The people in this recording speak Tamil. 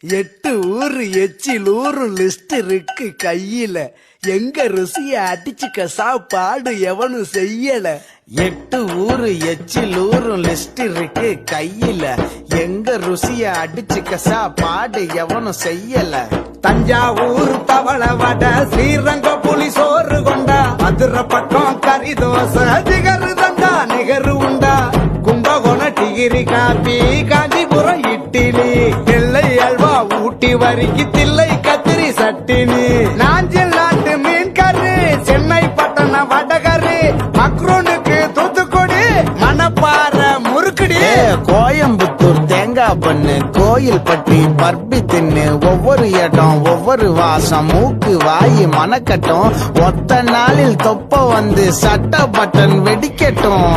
8 ஊரு எச்சிலூரு லிஸ்ட் இருக்கு கையில. எங்க ருசிய அடிச்சுக்க சாப்பாடு எவனும் செய்யல. 8 ஊரு எச்சிலூரு லிஸ்ட் இருக்கு கையில. எங்க ருசிய அடிச்சுக்க சாப்பாடு எவனும் செய்யல. தஞ்சாவூர் தவள வடை, ஸ்ரீரங்க புலி சோறு கொண்டா, மதுரை பக்கம் கறி தோசை, திகரு தண்டா நிகரு உண்டா, கும்பகோணம் டிகிரி காப்பி, காஞ்சிபுரம் இட்லி, நெல்லை அல்வா ஊட்டி வரிக்கு தில்லை கத்திரி சட்டினி, நாஞ்சில் நாட்டு மீன் கறி, சென்னை பட்டணம் வடகரு, மக்ரோனுக்கு தூத்துக்குடி, மணப்பாறை முறுக்குடி, கோயம்புத்தூர் தேங்காய் பண்ணு, கோயில் பட்டி பர்பி தின்னு, ஒவ்வொரு இடம் ஒவ்வொரு வாசம், மூக்கு வாயி மணக்கட்டும், ஒத்த நாளில் தொப்ப வந்து சட்ட பட்டன் வெடிக்கட்டும்.